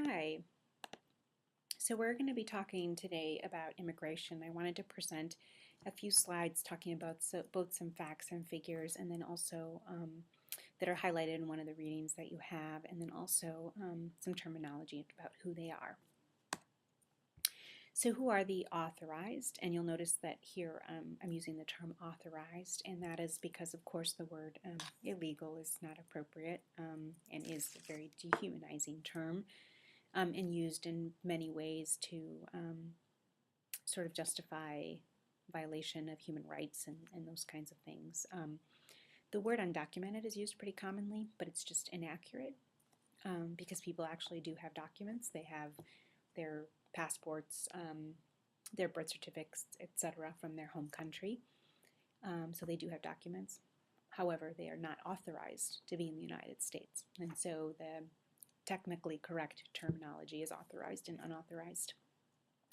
Hi. So we're going to be talking today about immigration. I wanted to present a few slides talking about both some facts and figures, and then also that are highlighted in one of the readings that you have, and then also some terminology about who they are. So who are the authorized? And you'll notice that here I'm using the term authorized, and that is because, of course, the word illegal is not appropriate and is a very dehumanizing term. And used in many ways to sort of justify violation of human rights and those kinds of things. The word undocumented is used pretty commonly, but it's just inaccurate because people actually do have documents. They have their passports, their birth certificates, etc. from their home country. So they do have documents. However, they are not authorized to be in the United States. And so the technically correct terminology is authorized and unauthorized.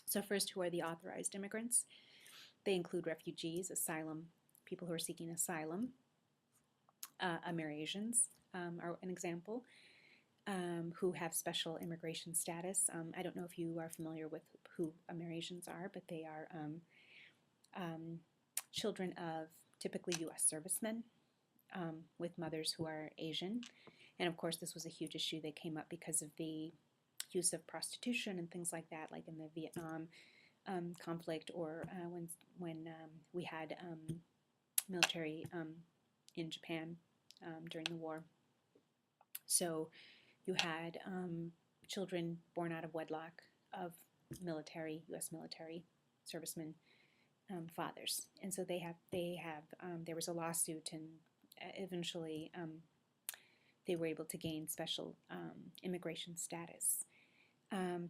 So first, who are the authorized immigrants? They include refugees, asylum, people who are seeking asylum. Amerasians are an example, who have special immigration status. I don't know if you are familiar with who Amerasians are, but they are children of typically U.S. servicemen with mothers who are Asian. And of course, this was a huge issue that came up because of the use of prostitution and things like that, like in the Vietnam conflict, or when we had military in Japan during the war. So you had children born out of wedlock of military, U.S. military servicemen fathers, and so there was a lawsuit, and eventually they were able to gain special immigration status.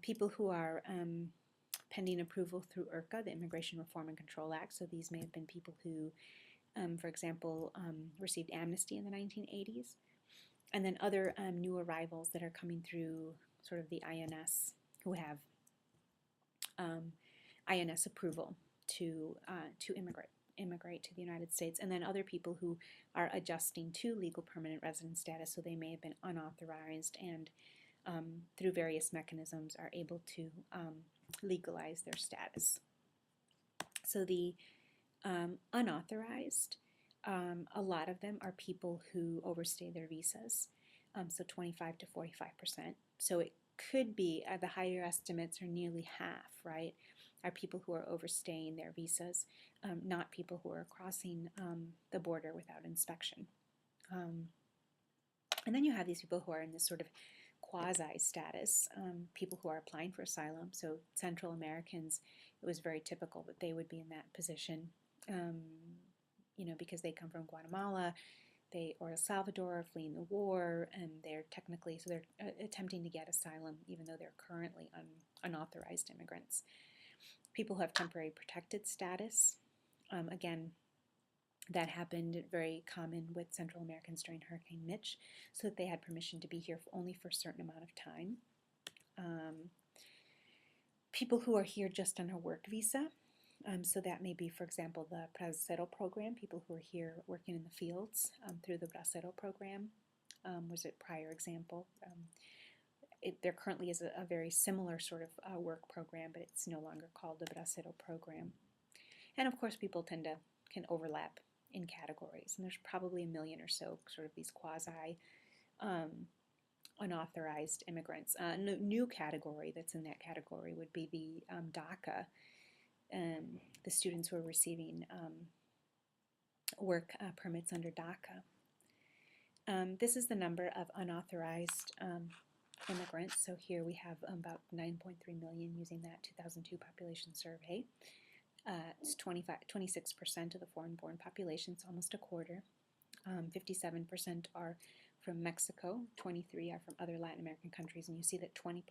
People who are pending approval through IRCA, the Immigration Reform and Control Act, so these may have been people who, for example, received amnesty in the 1980s, and then other new arrivals that are coming through sort of the INS, who have INS approval to immigrate to the United States, and then other people who are adjusting to legal permanent resident status, so they may have been unauthorized and through various mechanisms are able to legalize their status. So the unauthorized, a lot of them are people who overstay their visas, so 25 to 45%. So it could be, the higher estimates are nearly half, right, are people who are overstaying their visas, not people who are crossing the border without inspection. And then you have these people who are in this sort of quasi status, people who are applying for asylum. So Central Americans, it was very typical that they would be in that position, because they come from Guatemala, or El Salvador, fleeing the war, and they're attempting to get asylum even though they're currently unauthorized immigrants. People who have temporary protected status, again, that happened very common with Central Americans during Hurricane Mitch, so that they had permission to be here only for a certain amount of time. People who are here just on a work visa, so that may be, for example, the Bracero program, people who are here working in the fields through the Bracero program was a prior example. There currently is a very similar sort of work program, but it's no longer called the Bracero program. And of course, people can overlap in categories, and there's probably a million or so sort of these quasi unauthorized immigrants. A new category that's in that category would be the DACA, the students who are receiving work permits under DACA. This is the number of unauthorized immigrants. So here we have about 9.3 million using that 2002 population survey. It's 26% of the foreign-born population, it's almost a quarter. 57% are from Mexico, 23% are from other Latin American countries, and you see that 20%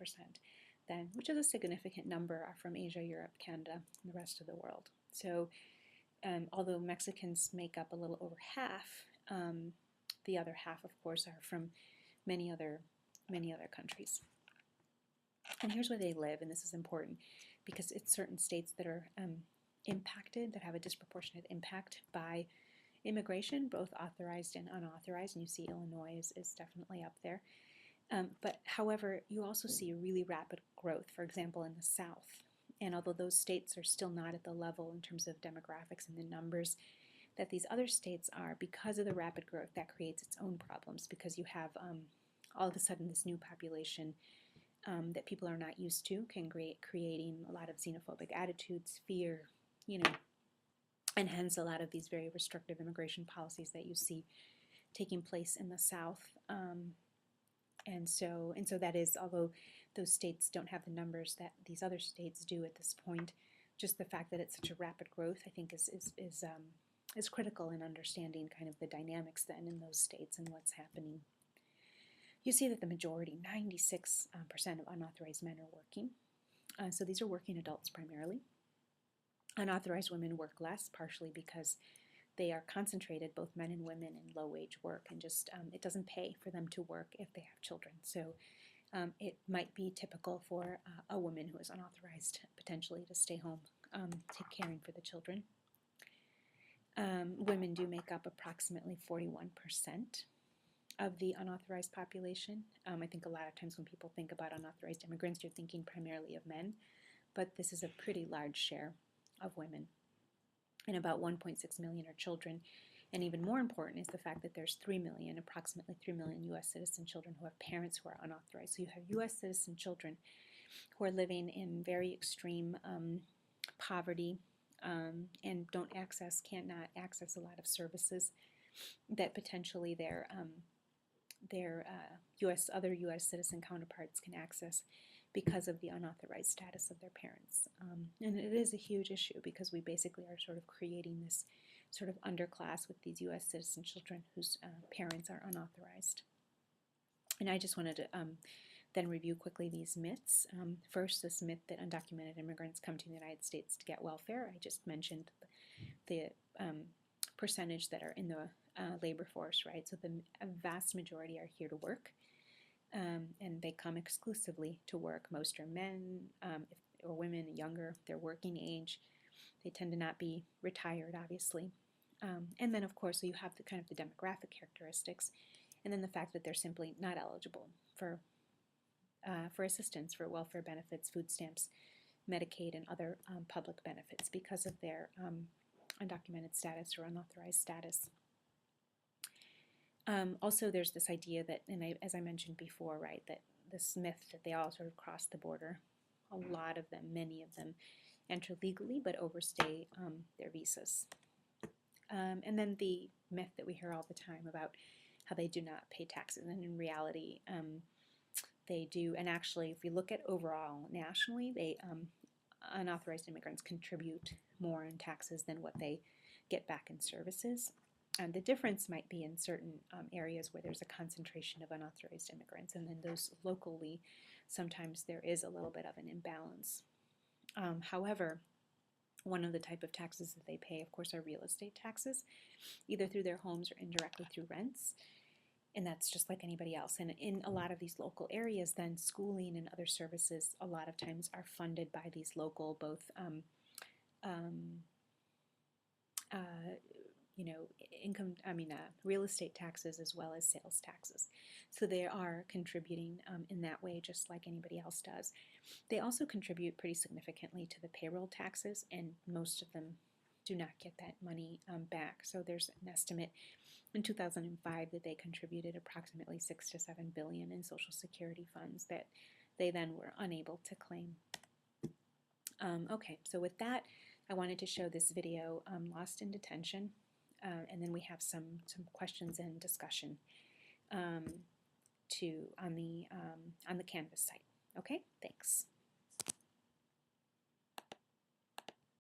then, which is a significant number, are from Asia, Europe, Canada, and the rest of the world. So although Mexicans make up a little over half, the other half, of course, are from many other countries. And here's where they live, and this is important because it's certain states that are impacted, that have a disproportionate impact by immigration, both authorized and unauthorized, and you see Illinois is definitely up there. But however, you also see a really rapid growth, for example, in the South. And although those states are still not at the level in terms of demographics and the numbers that these other states are, because of the rapid growth, that creates its own problems, because you have all of a sudden this new population that people are not used to, creating a lot of xenophobic attitudes, fear, and hence a lot of these very restrictive immigration policies that you see taking place in the South. And so that is, although those states don't have the numbers that these other states do at this point, just the fact that it's such a rapid growth, I think, is critical in understanding kind of the dynamics then in those states and what's happening. You see that the majority, 96% of unauthorized men are working. So these are working adults primarily. Unauthorized women work less, partially because they are concentrated, both men and women, in low-wage work, and just it doesn't pay for them to work if they have children. So it might be typical for a woman who is unauthorized potentially to stay home, caring for the children. Women do make up approximately 41% of the unauthorized population. I think a lot of times when people think about unauthorized immigrants, you're thinking primarily of men, but this is a pretty large share of women. And about 1.6 million are children. And even more important is the fact that there's approximately 3 million U.S. citizen children who have parents who are unauthorized. So you have U.S. citizen children who are living in very extreme poverty and cannot access a lot of services that potentially their other U.S. citizen counterparts can access because of the unauthorized status of their parents. And it is a huge issue because we basically are sort of creating this sort of underclass with these U.S. citizen children whose parents are unauthorized. And I just wanted to then review quickly these myths. First, this myth that undocumented immigrants come to the United States to get welfare. I just mentioned the percentage that are in the labor force, right? So the vast majority are here to work, and they come exclusively to work. Most are men or women, younger, they're working age. They tend to not be retired, obviously. And then, of course, so you have the kind of the demographic characteristics, and then the fact that they're simply not eligible for assistance, for welfare benefits, food stamps, Medicaid, and other public benefits because of their undocumented status or unauthorized status. Also, there's this idea that, as I mentioned before, right, that this myth that they all sort of cross the border. A lot of them, many of them, enter legally but overstay their visas. And then the myth that we hear all the time about how they do not pay taxes, and in reality, they do. And actually, if we look at overall nationally, unauthorized immigrants contribute more in taxes than what they get back in services. And the difference might be in certain areas where there's a concentration of unauthorized immigrants, and then those locally, sometimes there is a little bit of an imbalance. However, one of the type of taxes that they pay, of course, are real estate taxes, either through their homes or indirectly through rents. And that's just like anybody else. And in a lot of these local areas, then schooling and other services a lot of times are funded by these local, both real estate taxes as well as sales taxes. So they are contributing in that way, just like anybody else does. They also contribute pretty significantly to the payroll taxes, and most of them do not get that money back. So there's an estimate in 2005 that they contributed approximately $6 to $7 billion in Social Security funds that they then were unable to claim. Okay, so with that, I wanted to show this video, Lost in Detention, and then we have some questions and discussion on the Canvas site. Okay, thanks.